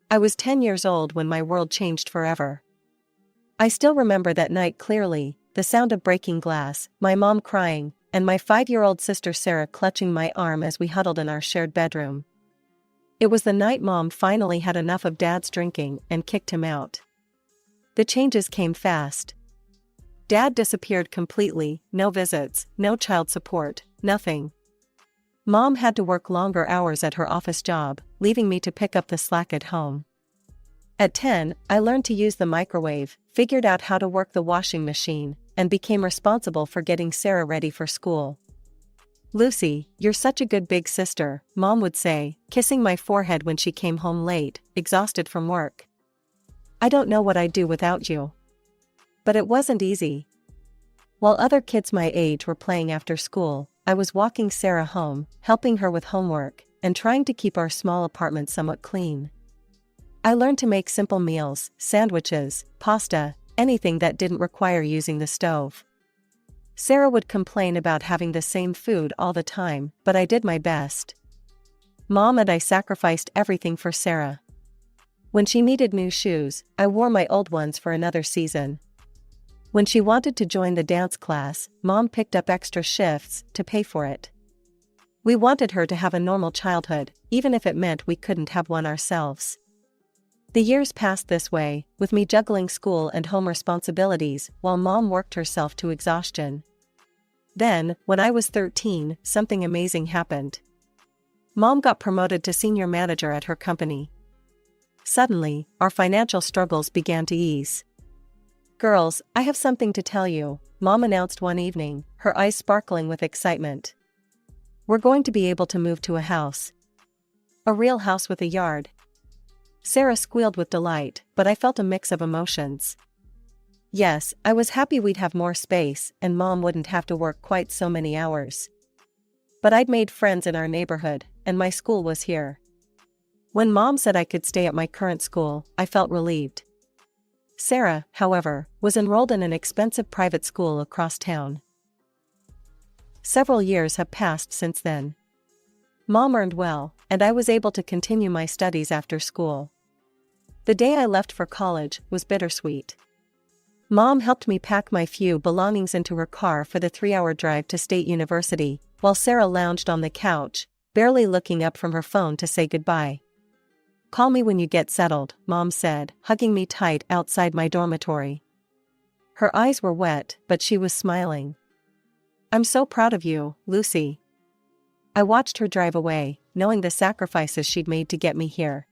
I was 10 years old when my world changed forever. I still remember that night clearly, the sound of breaking glass, my mom crying, and my 5-year-old sister Sarah clutching my arm as we huddled in our shared bedroom. It was the night Mom finally had enough of Dad's drinking and kicked him out. The changes came fast. Dad disappeared completely, no visits, no child support, nothing. Mom had to work longer hours at her office job, leaving me to pick up the slack at home. At 10, I learned to use the microwave, figured out how to work the washing machine, and became responsible for getting Sarah ready for school. "Lucy, you're such a good big sister," Mom would say, kissing my forehead when she came home late, exhausted from work. "I don't know what I'd do without you." But it wasn't easy. While other kids my age were playing after school, I was walking Sarah home, helping her with homework, and trying to keep our small apartment somewhat clean. I learned to make simple meals, sandwiches, pasta, anything that didn't require using the stove. Sarah would complain about having the same food all the time, but I did my best. Mom and I sacrificed everything for Sarah. When she needed new shoes, I wore my old ones for another season. When she wanted to join the dance class, Mom picked up extra shifts to pay for it. We wanted her to have a normal childhood, even if it meant we couldn't have one ourselves. The years passed this way, with me juggling school and home responsibilities while Mom worked herself to exhaustion. Then, when I was 13, something amazing happened. Mom got promoted to senior manager at her company. Suddenly, our financial struggles began to ease. "Girls, I have something to tell you," Mom announced one evening, her eyes sparkling with excitement. "We're going to be able to move to a house. A real house with a yard." Sarah squealed with delight, but I felt a mix of emotions. Yes, I was happy we'd have more space, and Mom wouldn't have to work quite so many hours. But I'd made friends in our neighborhood, and my school was here. When Mom said I could stay at my current school, I felt relieved. Sarah, however, was enrolled in an expensive private school across town. Several years have passed since then. Mom earned well, and I was able to continue my studies after school. The day I left for college was bittersweet. Mom helped me pack my few belongings into her car for the 3-hour drive to State University, while Sarah lounged on the couch, barely looking up from her phone to say goodbye. "Call me when you get settled," Mom said, hugging me tight outside my dormitory. Her eyes were wet, but she was smiling. "I'm so proud of you, Lucy." I watched her drive away, knowing the sacrifices she'd made to get me here.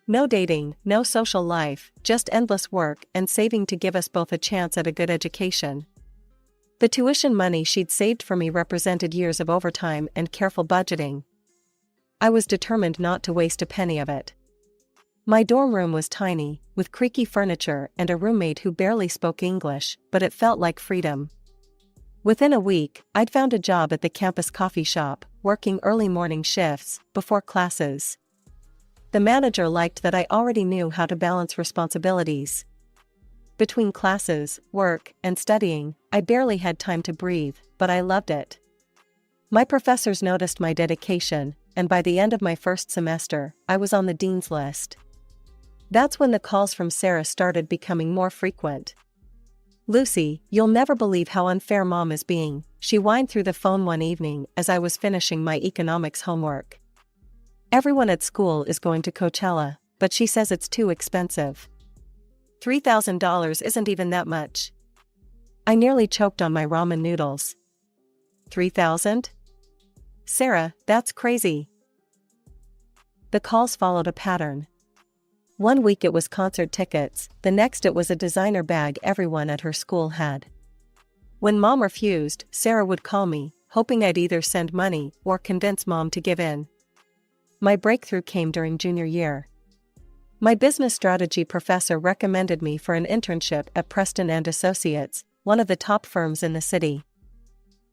No dating, no social life, just endless work and saving to give us both a chance at a good education. The tuition money she'd saved for me represented years of overtime and careful budgeting. I was determined not to waste a penny of it. My dorm room was tiny, with creaky furniture and a roommate who barely spoke English, but it felt like freedom. Within a week, I'd found a job at the campus coffee shop, working early morning shifts, before classes. The manager liked that I already knew how to balance responsibilities. Between classes, work, and studying, I barely had time to breathe, but I loved it. My professors noticed my dedication, and by the end of my first semester, I was on the dean's list. That's when the calls from Sarah started becoming more frequent. "Lucy, you'll never believe how unfair Mom is being," she whined through the phone one evening as I was finishing my economics homework. "Everyone at school is going to Coachella, but she says it's too expensive. $3,000 isn't even that much." I nearly choked on my ramen noodles. $3,000? Sarah, that's crazy. The calls followed a pattern. One week it was concert tickets, the next it was a designer bag everyone at her school had. When Mom refused, Sarah would call me, hoping I'd either send money or convince Mom to give in. My breakthrough came during junior year. My business strategy professor recommended me for an internship at Preston and Associates, one of the top firms in the city.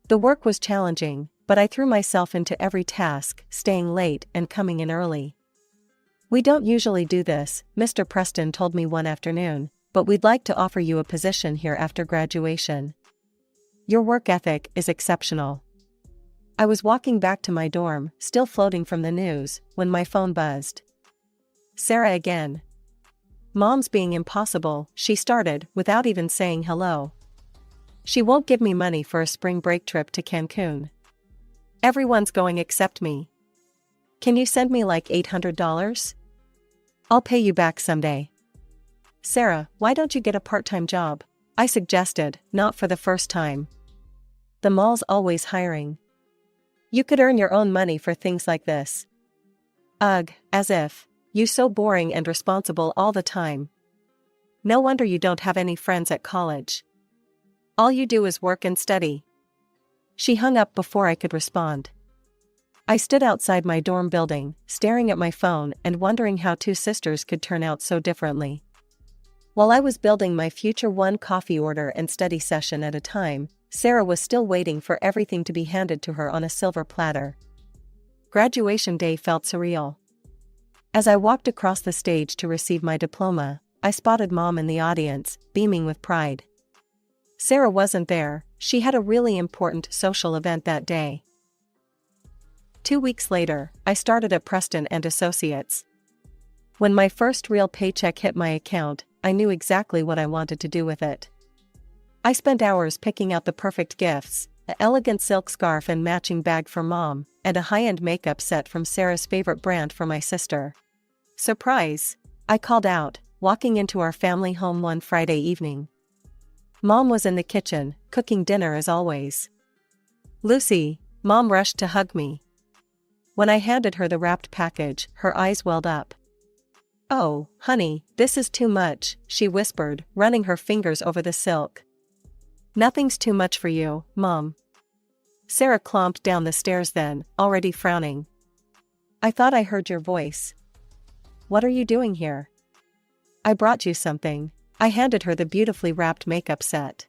The work was challenging, but I threw myself into every task, staying late and coming in early. "We don't usually do this," Mr. Preston told me one afternoon, "but we'd like to offer you a position here after graduation. Your work ethic is exceptional." I was walking back to my dorm, still floating from the news, when my phone buzzed. Sarah again. Mom's being impossible, she started, without even saying hello. She won't give me money for a spring break trip to Cancun. Everyone's going except me. Can you send me like $800? I'll pay you back someday. Sarah, why don't you get a part-time job? I suggested, not for the first time. The mall's always hiring. You could earn your own money for things like this. Ugh, as if. You so boring and responsible all the time. No wonder you don't have any friends at college. All you do is work and study. She hung up before I could respond. I stood outside my dorm building, staring at my phone and wondering how two sisters could turn out so differently. While I was building my future one coffee order and study session at a time, Sarah was still waiting for everything to be handed to her on a silver platter. Graduation day felt surreal. As I walked across the stage to receive my diploma, I spotted Mom in the audience, beaming with pride. Sarah wasn't there, she had a really important social event that day. 2 weeks later, I started at Preston and Associates. When my first real paycheck hit my account, I knew exactly what I wanted to do with it. I spent hours picking out the perfect gifts, an elegant silk scarf and matching bag for Mom, and a high-end makeup set from Sarah's favorite brand for my sister. Surprise! I called out, walking into our family home one Friday evening. Mom was in the kitchen, cooking dinner as always. Lucy, Mom rushed to hug me. When I handed her the wrapped package, her eyes welled up. Oh, honey, this is too much, she whispered, running her fingers over the silk. Nothing's too much for you, Mom. Sarah clomped down the stairs then, already frowning. I thought I heard your voice. What are you doing here? I brought you something. I handed her the beautifully wrapped makeup set.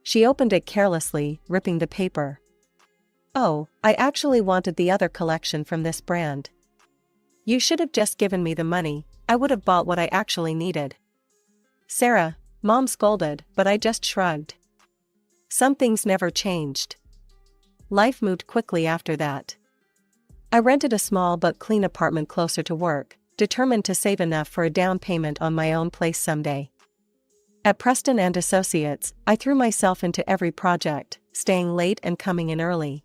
She opened it carelessly, ripping the paper. Oh, I actually wanted the other collection from this brand. You should have just given me the money, I would have bought what I actually needed. Sarah, Mom scolded, but I just shrugged. Some things never changed. Life moved quickly after that. I rented a small but clean apartment closer to work, determined to save enough for a down payment on my own place someday. At Preston and Associates, I threw myself into every project, staying late and coming in early.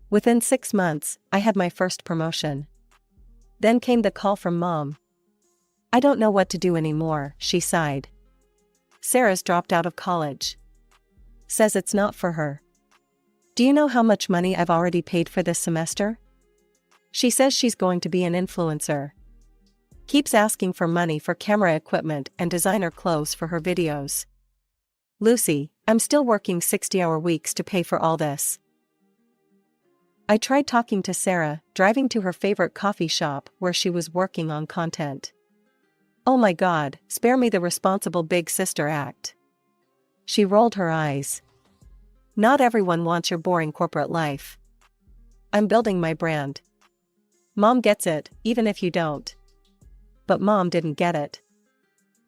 Within 6 months, I had my first promotion. Then came the call from Mom. I don't know what to do anymore, she sighed. Sarah's dropped out of college. Says it's not for her. Do you know how much money I've already paid for this semester? She says she's going to be an influencer. Keeps asking for money for camera equipment and designer clothes for her videos. Lucy, I'm still working 60-hour weeks to pay for all this. I tried talking to Sarah, driving to her favorite coffee shop where she was working on content. Oh my God, spare me the responsible big sister act. She rolled her eyes. Not everyone wants your boring corporate life. I'm building my brand. Mom gets it, even if you don't. But Mom didn't get it.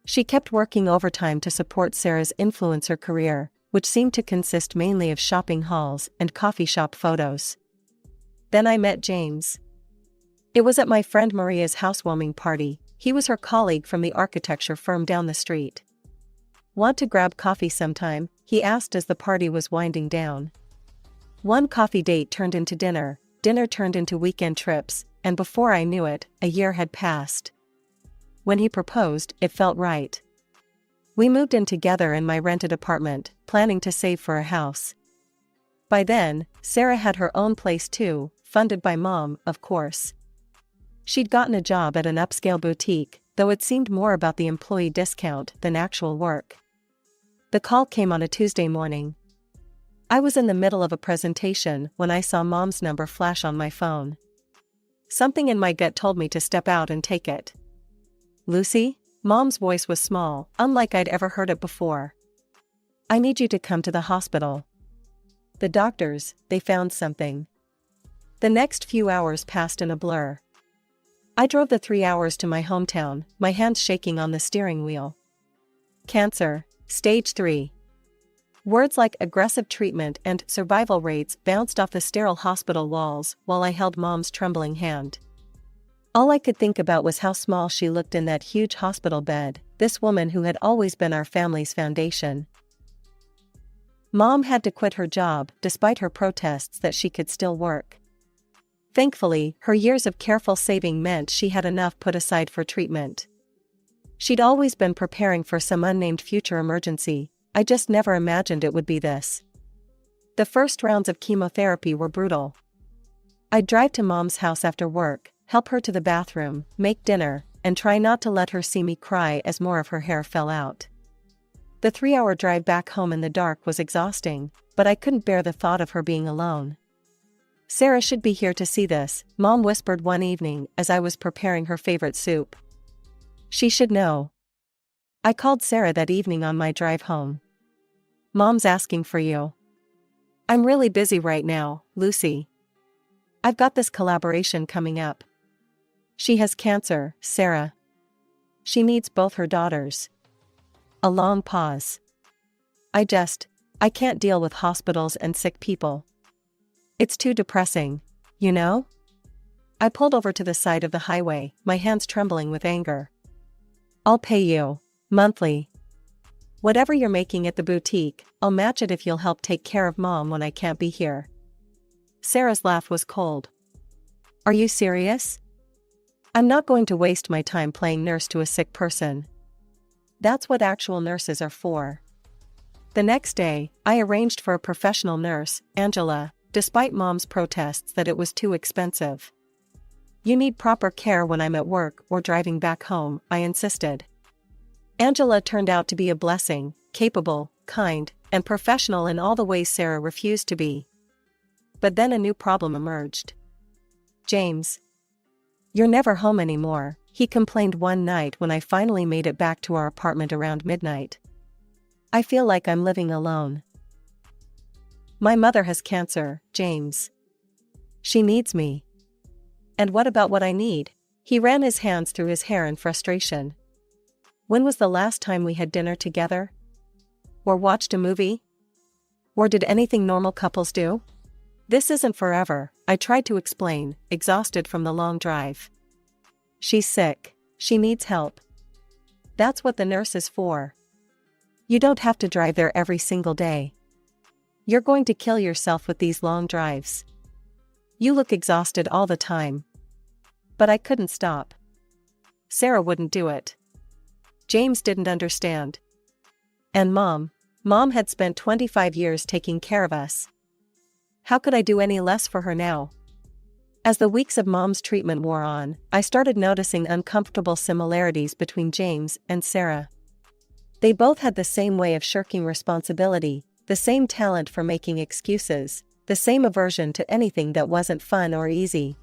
She kept working overtime to support Sarah's influencer career, which seemed to consist mainly of shopping hauls and coffee shop photos. Then I met James. It was at my friend Maria's housewarming party. He was her colleague from the architecture firm down the street. Want to grab coffee sometime? He asked as the party was winding down. One coffee date turned into dinner, dinner turned into weekend trips, and before I knew it, a year had passed. When he proposed, it felt right. We moved in together in my rented apartment, planning to save for a house. By then, Sarah had her own place too, funded by Mom, of course. She'd gotten a job at an upscale boutique, though it seemed more about the employee discount than actual work. The call came on a Tuesday morning. I was in the middle of a presentation when I saw Mom's number flash on my phone. Something in my gut told me to step out and take it. Lucy? Mom's voice was small, unlike I'd ever heard it before. I need you to come to the hospital. The doctors, they found something. The next few hours passed in a blur. I drove the 3 hours to my hometown, my hands shaking on the steering wheel. Cancer, stage 3. Words like aggressive treatment and survival rates bounced off the sterile hospital walls while I held Mom's trembling hand. All I could think about was how small she looked in that huge hospital bed, this woman who had always been our family's foundation. Mom had to quit her job despite her protests that she could still work. Thankfully, her years of careful saving meant she had enough put aside for treatment. She'd always been preparing for some unnamed future emergency. I just never imagined it would be this. The first rounds of chemotherapy were brutal. I'd drive to Mom's house after work, help her to the bathroom, make dinner, and try not to let her see me cry as more of her hair fell out. The 3-hour drive back home in the dark was exhausting, but I couldn't bear the thought of her being alone. Sarah should be here to see this, Mom whispered one evening as I was preparing her favorite soup. She should know. I called Sarah that evening on my drive home. Mom's asking for you. I'm really busy right now, Lucy. I've got this collaboration coming up. She has cancer, Sarah. She needs both her daughters. A long pause. I can't deal with hospitals and sick people. It's too depressing, you know? I pulled over to the side of the highway, my hands trembling with anger. I'll pay you, monthly. Whatever you're making at the boutique, I'll match it if you'll help take care of Mom when I can't be here. Sarah's laugh was cold. Are you serious? I'm not going to waste my time playing nurse to a sick person. That's what actual nurses are for. The next day, I arranged for a professional nurse, Angela, despite Mom's protests that it was too expensive. You need proper care when I'm at work or driving back home, I insisted. Angela turned out to be a blessing, capable, kind, and professional in all the ways Sarah refused to be. But then a new problem emerged. James. You're never home anymore, he complained one night when I finally made it back to our apartment around midnight. I feel like I'm living alone. My mother has cancer, James. She needs me. And what about what I need? He ran his hands through his hair in frustration. When was the last time we had dinner together? Or watched a movie? Or did anything normal couples do? This isn't forever, I tried to explain, exhausted from the long drive. She's sick. She needs help. That's what the nurse is for. You don't have to drive there every single day. You're going to kill yourself with these long drives. You look exhausted all the time. But I couldn't stop. Sarah wouldn't do it. James didn't understand. And Mom had spent 25 years taking care of us. How could I do any less for her now? As the weeks of Mom's treatment wore on, I started noticing uncomfortable similarities between James and Sarah. They both had the same way of shirking responsibility, the same talent for making excuses, the same aversion to anything that wasn't fun or easy.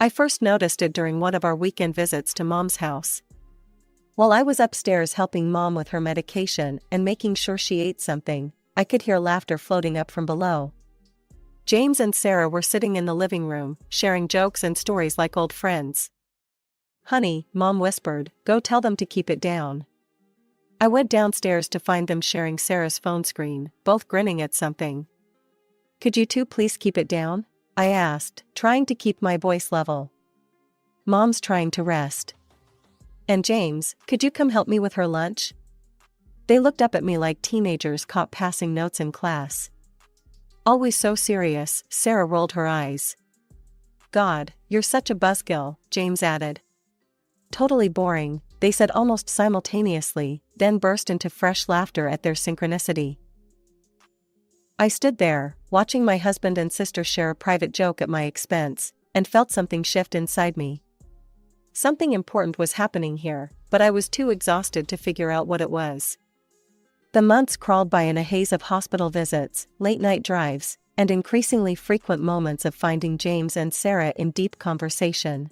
I first noticed it during one of our weekend visits to Mom's house. While I was upstairs helping Mom with her medication and making sure she ate something, I could hear laughter floating up from below. James and Sarah were sitting in the living room, sharing jokes and stories like old friends. Honey, Mom whispered, go tell them to keep it down. I went downstairs to find them sharing Sarah's phone screen, both grinning at something. Could you two please keep it down? I asked, trying to keep my voice level. Mom's trying to rest. And James, could you come help me with her lunch? They looked up at me like teenagers caught passing notes in class. Always so serious, Sarah rolled her eyes. God, you're such a buzzkill, James added. Totally boring, they said almost simultaneously, then burst into fresh laughter at their synchronicity. I stood there, watching my husband and sister share a private joke at my expense, and felt something shift inside me. Something important was happening here, but I was too exhausted to figure out what it was. The months crawled by in a haze of hospital visits, late-night drives, and increasingly frequent moments of finding James and Sarah in deep conversation.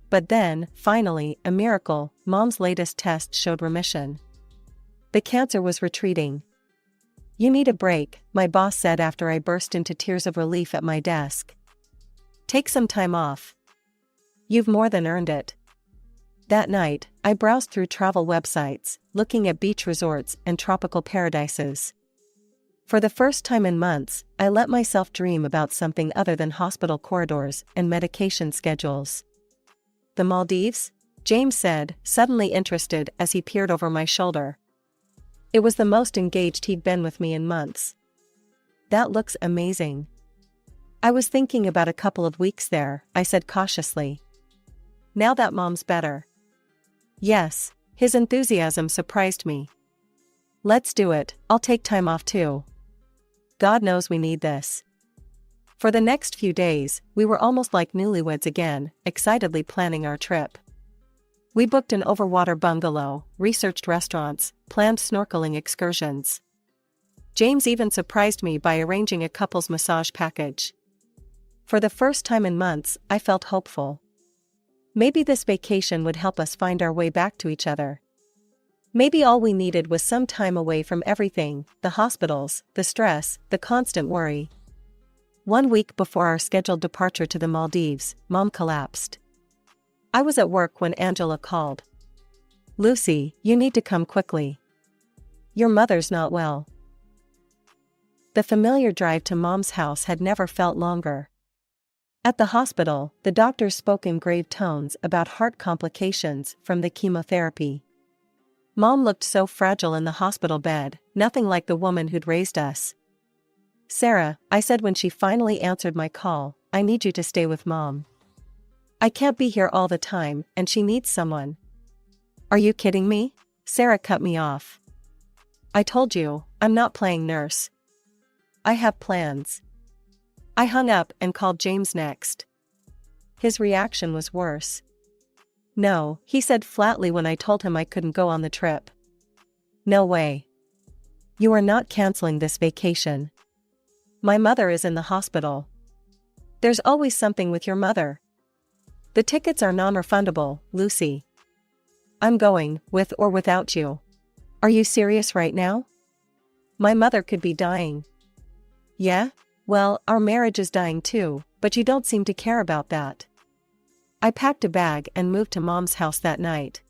But then, finally, a miracle, Mom's latest test showed remission. The cancer was retreating. You need a break, my boss said after I burst into tears of relief at my desk. Take some time off. You've more than earned it. That night, I browsed through travel websites, looking at beach resorts and tropical paradises. For the first time in months, I let myself dream about something other than hospital corridors and medication schedules. The Maldives? James said, suddenly interested as he peered over my shoulder. It was the most engaged he'd been with me in months. That looks amazing. I was thinking about a couple of weeks there, I said cautiously. Now that Mom's better. Yes, his enthusiasm surprised me. Let's do it, I'll take time off too. God knows we need this. For the next few days, we were almost like newlyweds again, excitedly planning our trip. We booked an overwater bungalow, researched restaurants, planned snorkeling excursions. James even surprised me by arranging a couple's massage package. For the first time in months, I felt hopeful. Maybe this vacation would help us find our way back to each other. Maybe all we needed was some time away from everything, the hospitals, the stress, the constant worry. 1 week before our scheduled departure to the Maldives, Mom collapsed. I was at work when Angela called. Lucy, you need to come quickly. Your mother's not well. The familiar drive to Mom's house had never felt longer. At the hospital, the doctors spoke in grave tones about heart complications from the chemotherapy. Mom looked so fragile in the hospital bed, nothing like the woman who'd raised us. Sarah, I said when she finally answered my call, I need you to stay with Mom. I can't be here all the time, and she needs someone. Are you kidding me? Sarah cut me off. I told you, I'm not playing nurse. I have plans. I hung up and called James next. His reaction was worse. No, he said flatly when I told him I couldn't go on the trip. No way. You are not canceling this vacation. My mother is in the hospital. There's always something with your mother. The tickets are non-refundable, Lucy. I'm going, with or without you. Are you serious right now? My mother could be dying. Yeah? Well, our marriage is dying too, but you don't seem to care about that. I packed a bag and moved to Mom's house that night.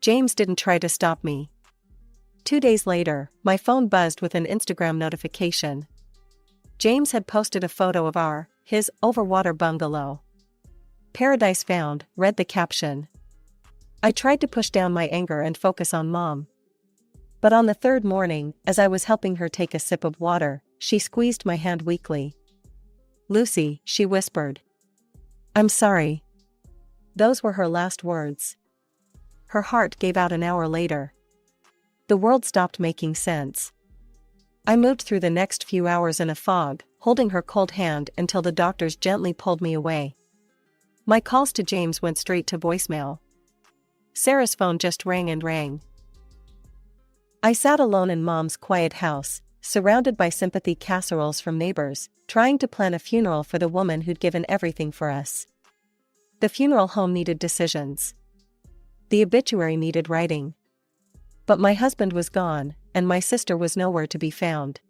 James didn't try to stop me. 2 days later, my phone buzzed with an Instagram notification. James had posted a photo of his overwater bungalow. Paradise found, read the caption. I tried to push down my anger and focus on Mom. But on the third morning, as I was helping her take a sip of water, she squeezed my hand weakly. Lucy, she whispered. I'm sorry. Those were her last words. Her heart gave out an hour later. The world stopped making sense. I moved through the next few hours in a fog, holding her cold hand until the doctors gently pulled me away. My calls to James went straight to voicemail. Sarah's phone just rang and rang. I sat alone in Mom's quiet house, surrounded by sympathy casseroles from neighbors, trying to plan a funeral for the woman who'd given everything for us. The funeral home needed decisions. The obituary needed writing. But my husband was gone, and my sister was nowhere to be found.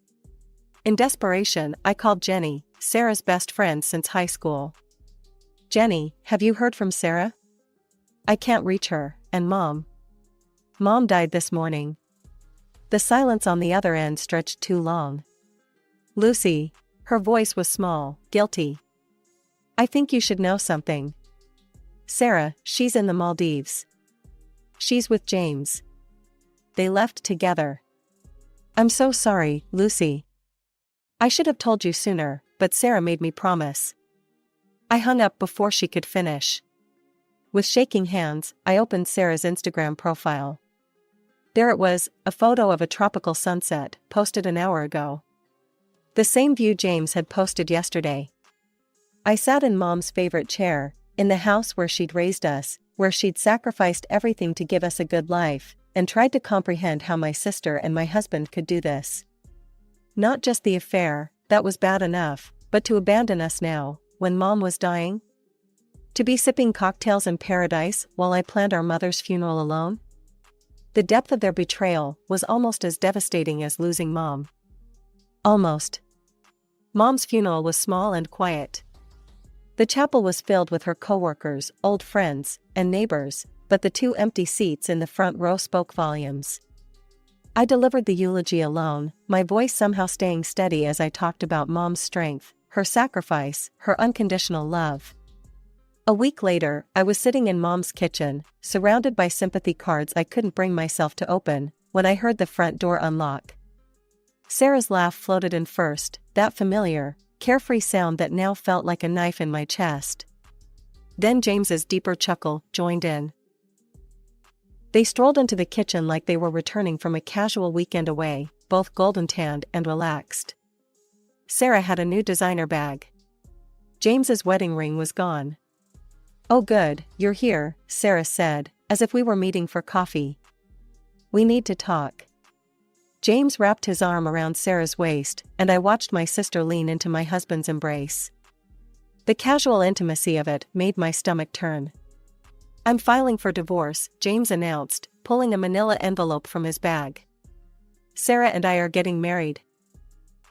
In desperation, I called Jenny, Sarah's best friend since high school. Jenny, have you heard from Sarah? I can't reach her, and Mom. Mom died this morning. The silence on the other end stretched too long. Lucy, her voice was small, guilty. I think you should know something. Sarah, she's in the Maldives. She's with James. They left together. I'm so sorry, Lucy. I should have told you sooner, but Sarah made me promise. I hung up before she could finish. With shaking hands, I opened Sarah's Instagram profile. There it was, a photo of a tropical sunset, posted an hour ago. The same view James had posted yesterday. I sat in Mom's favorite chair, in the house where she'd raised us, where she'd sacrificed everything to give us a good life, and tried to comprehend how my sister and my husband could do this. Not just the affair, that was bad enough, but to abandon us now, when Mom was dying? To be sipping cocktails in paradise while I planned our mother's funeral alone? The depth of their betrayal was almost as devastating as losing Mom. Almost. Mom's funeral was small and quiet. The chapel was filled with her coworkers, old friends, and neighbors, but the 2 empty seats in the front row spoke volumes. I delivered the eulogy alone, my voice somehow staying steady as I talked about Mom's strength, her sacrifice, her unconditional love. A week later, I was sitting in Mom's kitchen, surrounded by sympathy cards I couldn't bring myself to open, when I heard the front door unlock. Sarah's laugh floated in first, that familiar, carefree sound that now felt like a knife in my chest. Then James's deeper chuckle joined in. They strolled into the kitchen like they were returning from a casual weekend away, both golden-tanned and relaxed. Sarah had a new designer bag. James's wedding ring was gone. "Oh good, you're here," Sarah said, as if we were meeting for coffee. "We need to talk." James wrapped his arm around Sarah's waist, and I watched my sister lean into my husband's embrace. The casual intimacy of it made my stomach turn. "I'm filing for divorce," James announced, pulling a manila envelope from his bag. "Sarah and I are getting married."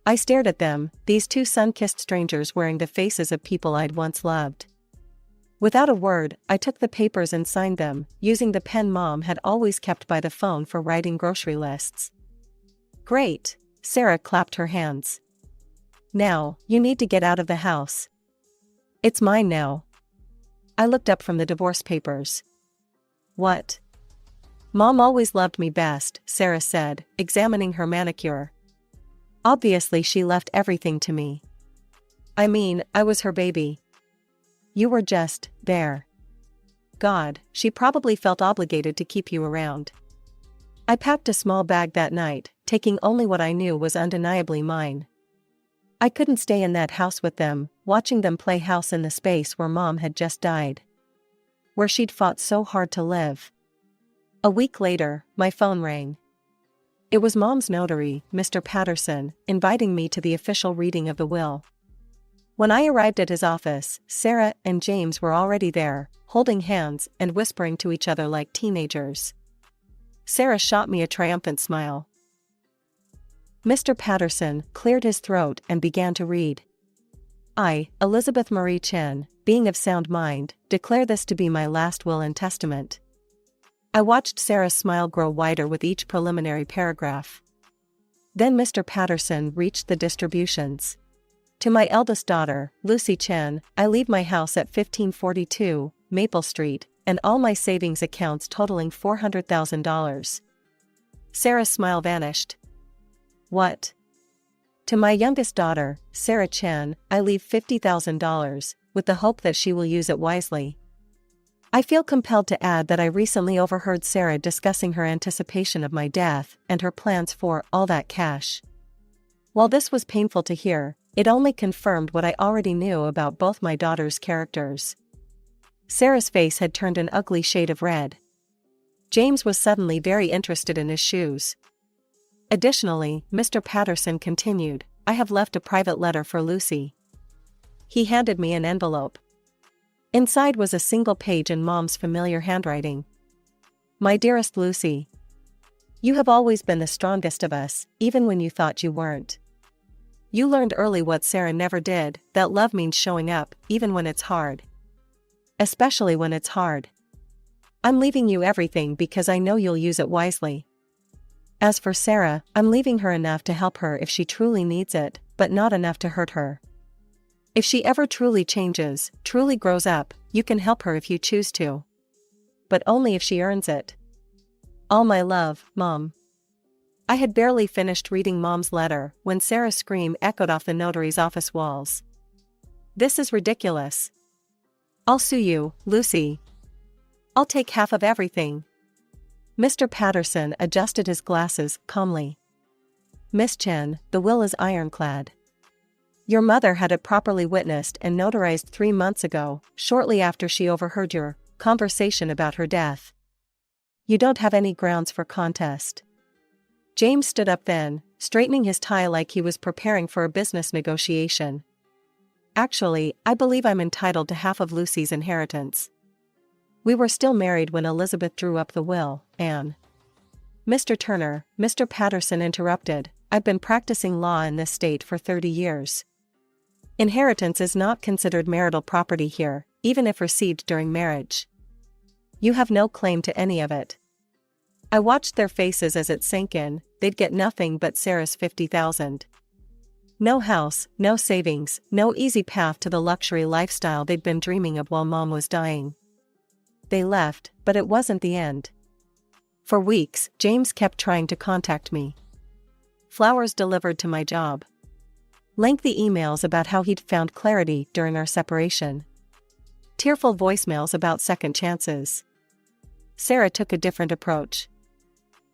I stared at them, these two sun-kissed strangers wearing the faces of people I'd once loved. Without a word, I took the papers and signed them, using the pen Mom had always kept by the phone for writing grocery lists. "Great," Sarah clapped her hands. "Now, you need to get out of the house. It's mine now." I looked up from the divorce papers. "What?" "Mom always loved me best," Sarah said, examining her manicure. "Obviously she left everything to me. I mean, I was her baby. You were just there. God, she probably felt obligated to keep you around." I packed a small bag that night, taking only what I knew was undeniably mine. I couldn't stay in that house with them, watching them play house in the space where Mom had just died. Where she'd fought so hard to live. A week later, my phone rang. It was Mom's notary, Mr. Patterson, inviting me to the official reading of the will. When I arrived at his office, Sarah and James were already there, holding hands and whispering to each other like teenagers. Sarah shot me a triumphant smile. Mr. Patterson cleared his throat and began to read. "I, Elizabeth Marie Chen, being of sound mind, declare this to be my last will and testament." I watched Sarah's smile grow wider with each preliminary paragraph. Then Mr. Patterson reached the distributions. "To my eldest daughter, Lucy Chen, I leave my house at 1542 Maple Street, and all my savings accounts totaling $400,000. Sarah's smile vanished. "What?" "To my youngest daughter, Sarah Chen, I leave $50,000, with the hope that she will use it wisely." I feel compelled to add that I recently overheard Sarah discussing her anticipation of my death and her plans for all that cash. While this was painful to hear, it only confirmed what I already knew about both my daughters' characters. Sarah's face had turned an ugly shade of red. James was suddenly very interested in his shoes. Additionally, Mr. Patterson continued, "I have left a private letter for Lucy." He handed me an envelope. Inside was a single page in Mom's familiar handwriting. "My dearest Lucy, you have always been the strongest of us, even when you thought you weren't. You learned early what Sarah never did, that love means showing up, even when it's hard. Especially when it's hard. I'm leaving you everything because I know you'll use it wisely. As for Sarah, I'm leaving her enough to help her if she truly needs it, but not enough to hurt her. If she ever truly changes, truly grows up, you can help her if you choose to. But only if she earns it. All my love, Mom." I had barely finished reading Mom's letter when Sarah's scream echoed off the notary's office walls. "This is ridiculous. I'll sue you, Lucy. I'll take half of everything." Mr. Patterson adjusted his glasses calmly. "Miss Chen, the will is ironclad. Your mother had it properly witnessed and notarized 3 months ago, shortly after she overheard your conversation about her death. You don't have any grounds for contest." James stood up then, straightening his tie like he was preparing for a business negotiation. "Actually, I believe I'm entitled to half of Lucy's inheritance. We were still married when Elizabeth drew up the will, Anne." "Mr. Turner," Mr. Patterson interrupted, "I've been practicing law in this state for 30 years. Inheritance is not considered marital property here, even if received during marriage. You have no claim to any of it." I watched their faces as it sank in, they'd get nothing but Sarah's $50,000. No house, no savings, no easy path to the luxury lifestyle they'd been dreaming of while mom was dying. They left, but it wasn't the end. For weeks, James kept trying to contact me. Flowers delivered to my job. Lengthy emails about how he'd found clarity during our separation. Tearful voicemails about second chances. Sarah took a different approach.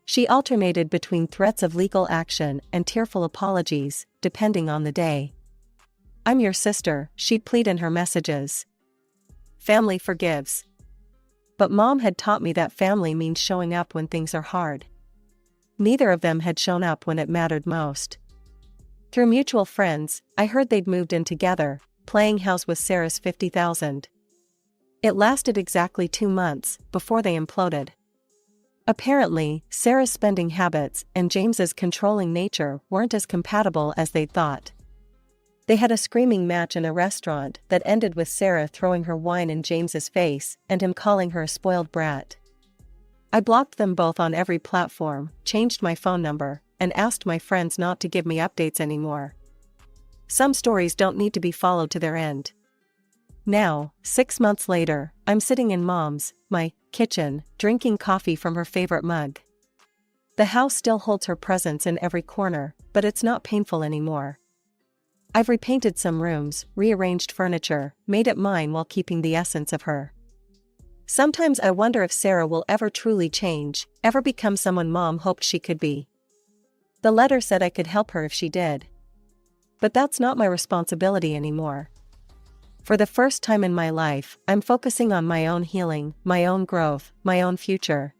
She alternated between threats of legal action and tearful apologies, depending on the day. "I'm your sister," she'd plead in her messages. "Family forgives." But mom had taught me that family means showing up when things are hard. Neither of them had shown up when it mattered most. Through mutual friends, I heard they'd moved in together, playing house with Sarah's $50,000. It lasted exactly 2 months before they imploded. Apparently, Sarah's spending habits and James's controlling nature weren't as compatible as they'd thought. They had a screaming match in a restaurant that ended with Sarah throwing her wine in James's face and him calling her a spoiled brat. I blocked them both on every platform, changed my phone number, and asked my friends not to give me updates anymore. Some stories don't need to be followed to their end. Now, 6 months later, I'm sitting in my kitchen, drinking coffee from her favorite mug. The house still holds her presence in every corner, but it's not painful anymore. I've repainted some rooms, rearranged furniture, made it mine while keeping the essence of her. Sometimes I wonder if Sarah will ever truly change, ever become someone mom hoped she could be. The letter said I could help her if she did. But that's not my responsibility anymore. For the first time in my life, I'm focusing on my own healing, my own growth, my own future.